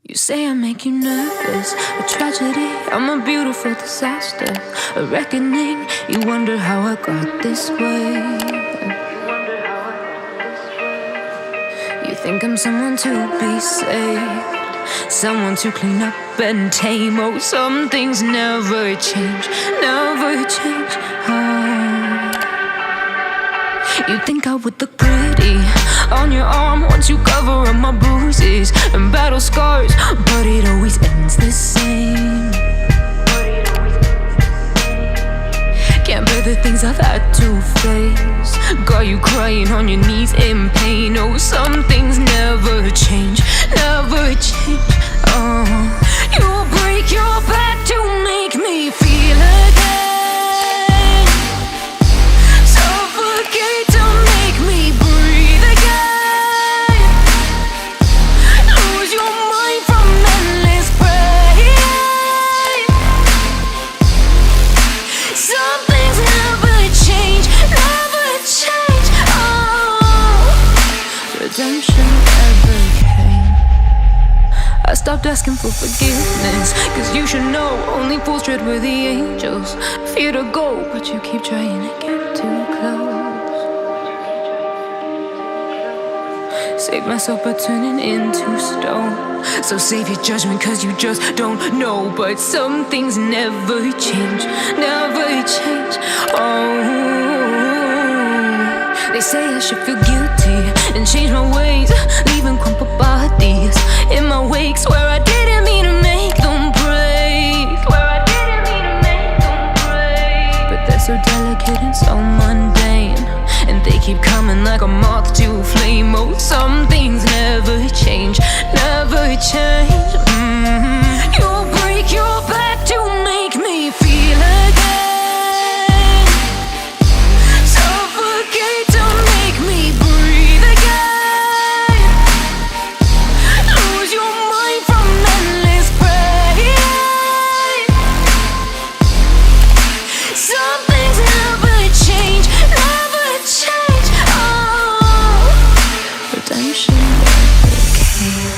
You say I make you nervous, a tragedy, I'm a beautiful disaster, a reckoning. You wonder how I got this way. You think I'm someone to be saved, someone to clean up and tame. Oh, some things never change, never change. You think I would look pretty on your arm once you cover up my bruises and battle scars, but it always ends the same. Can't bear the things I've had to face, got you crying on your knees in pain. Oh, some things never change, never change. You'll break your back to make me feel again, suffocate to make me breathe again, lose your mind from endless pain. Some things never change, never change. Redemption never came. I stopped asking for forgiveness, cause you should know only fools tread where the angels fear to go, but you keep trying to get too close. Save myself by turning into stone, so save your judgment cause you just don't know. But some things never change, never change. They say I should feel guilty and change my ways, leaving crumpled bodies in my wake. Swear I didn't mean to make them break, swear I didn't mean to make them break. But they're so delicate and so mundane, and they keep coming like a moth to a flame. Oh, some things never change, never change. You'll break your back to make me feel again, suffocate to make me breathe again, lose your mind from endless pain. Some things never change, never change. Redemption never came.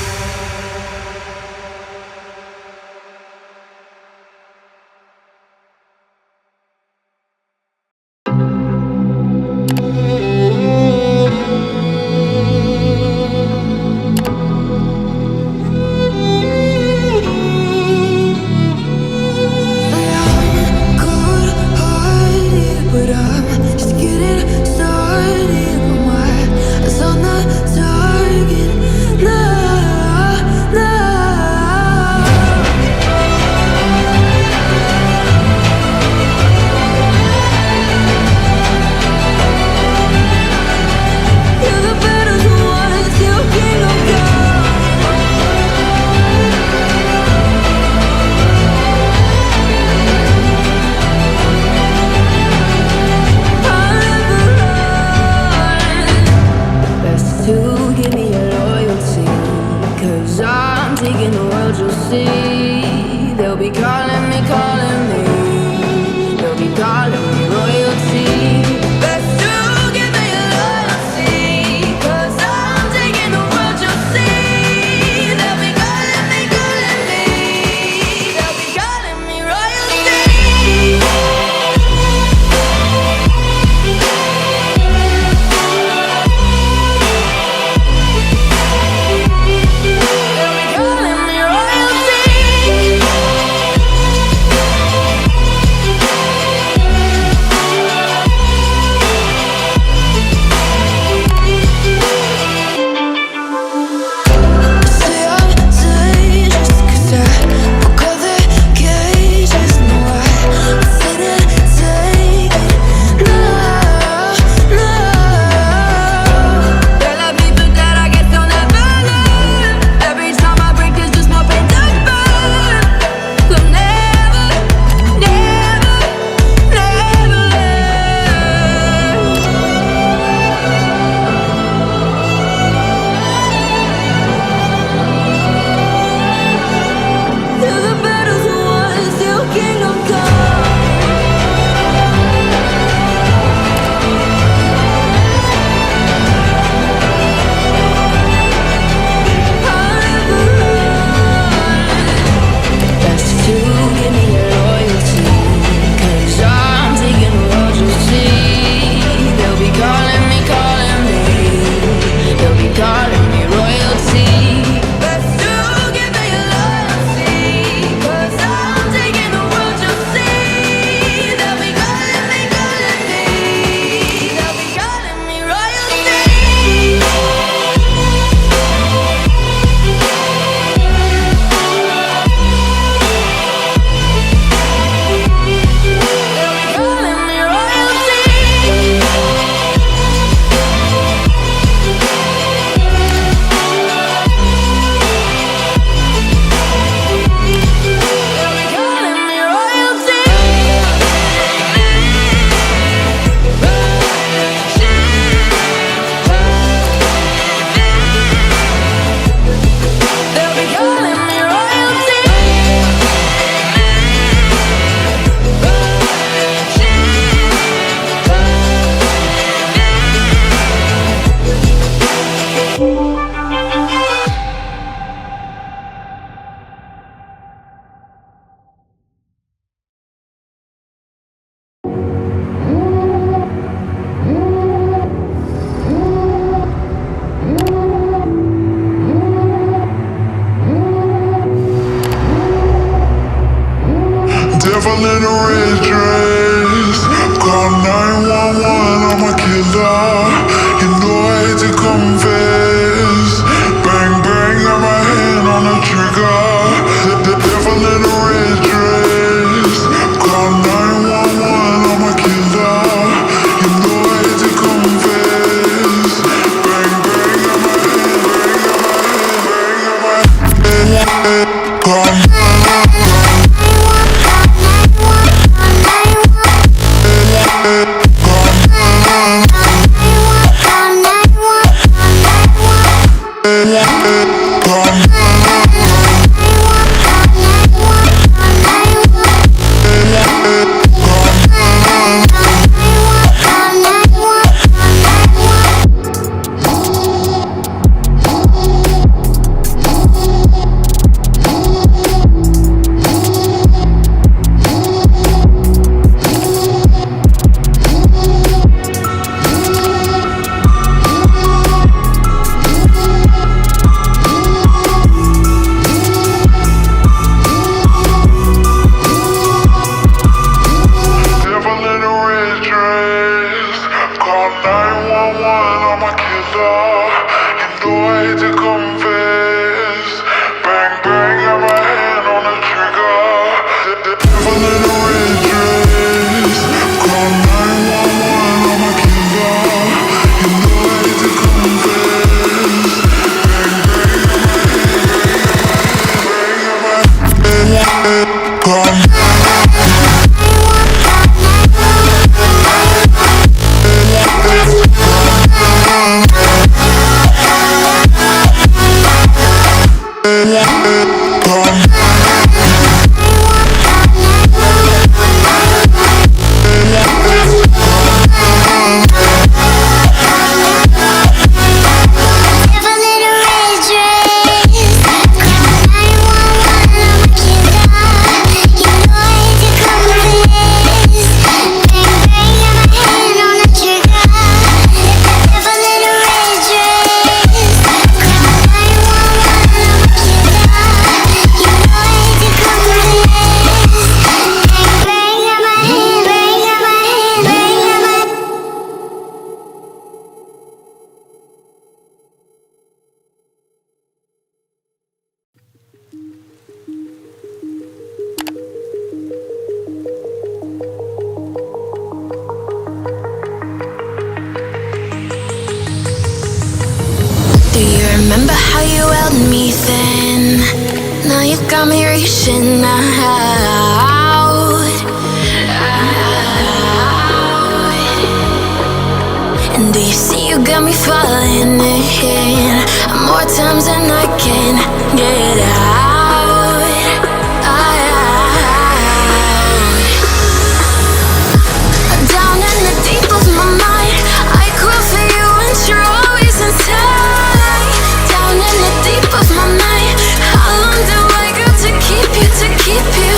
devil in a red dress. Call 911, I'm a killer. You know I hate to confess. Bang, bang, got my hand on the trigger. The devil in a red dress. Call 911, I'm a killer. You know I hate to confess. Bang, bang, got my hand, bang, got my hand, bang, got my hand. Call Do you remember how you held me then? Now you got me reaching out. And do you see you got me falling in more times than I can get out. Down in the deep of my mind, I call for you and you're always inside. Down in the deep of my mind, how long do I got to keep you, to keep you?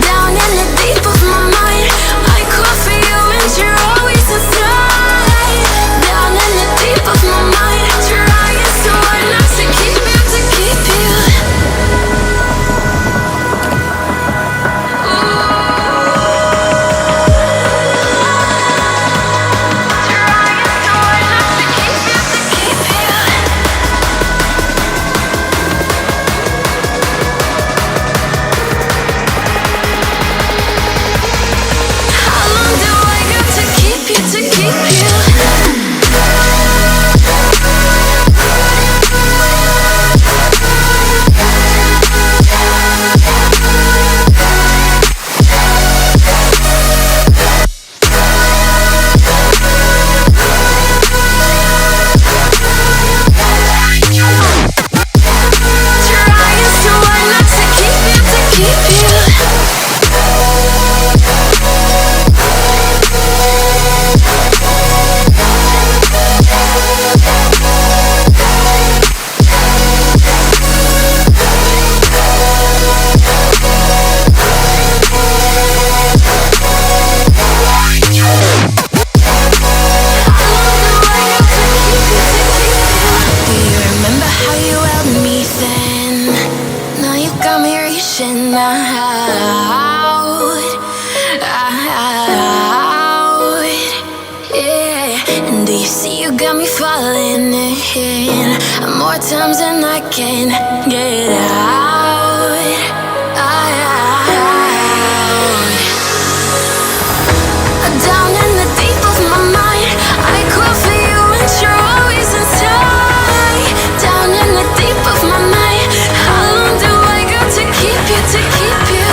Down in the deep of my mind, I call for you and you're always inside. Down in the deep of my mind, trying so hard not to keep you, to keep you. Now you got me reaching out. in more times than I can get out. Down in the deep of my mind, I call for you and you're always inside. Down in the deep of my mind, how long do I got to keep you, to keep you?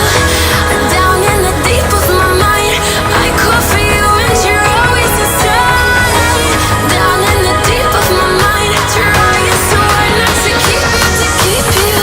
Down in the deep of my mind, I call for you and you're always inside. Down in the deep of my mind, trying so hard not to keep you, to keep you.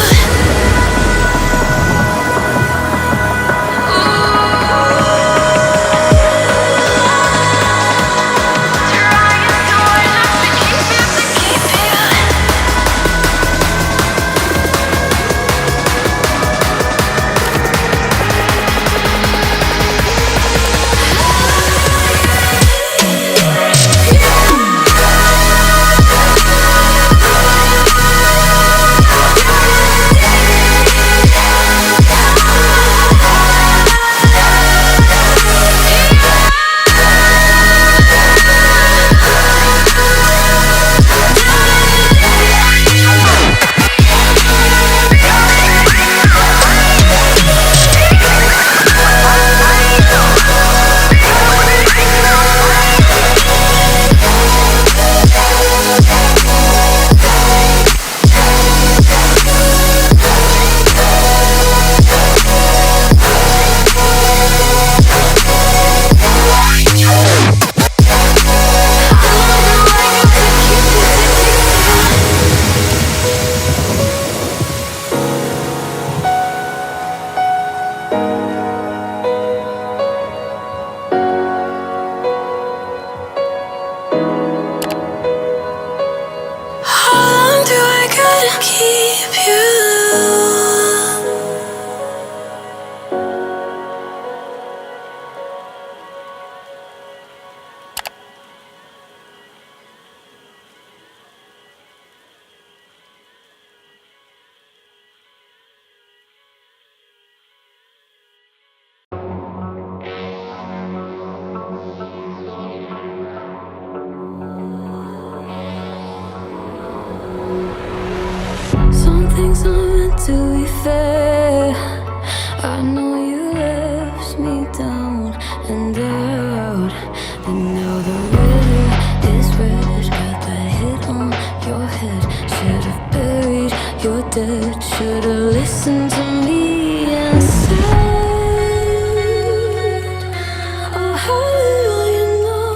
Some things aren't meant to be fair. I know you left me down and out, but now the river is red. Got that hit on your head. Should've buried your dead. Should've listened to me instead. Oh, how little you know.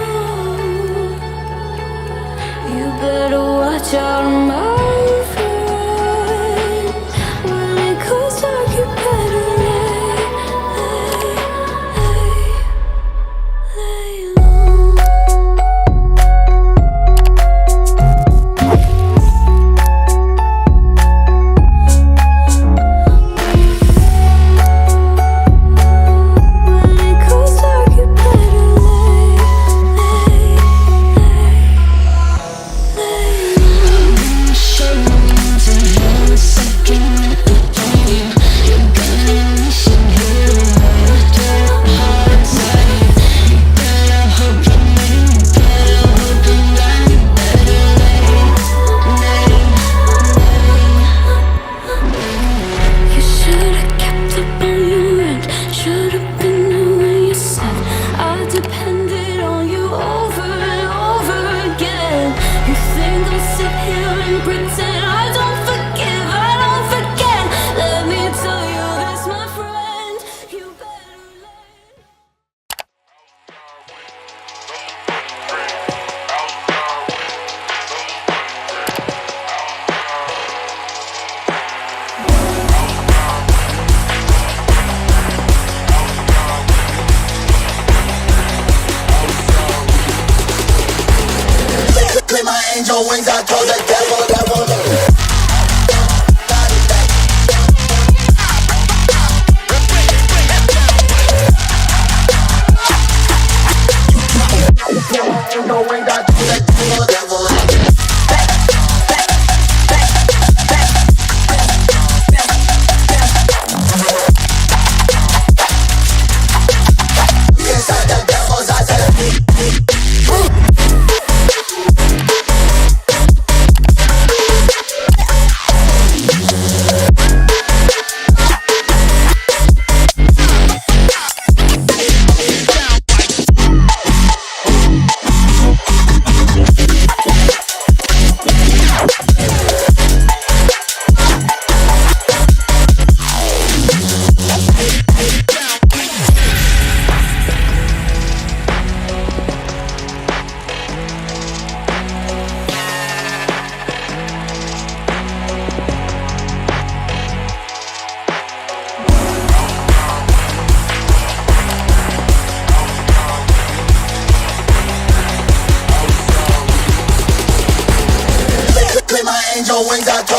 You better watch out, my Angel wings, I told the devil, no wings. I told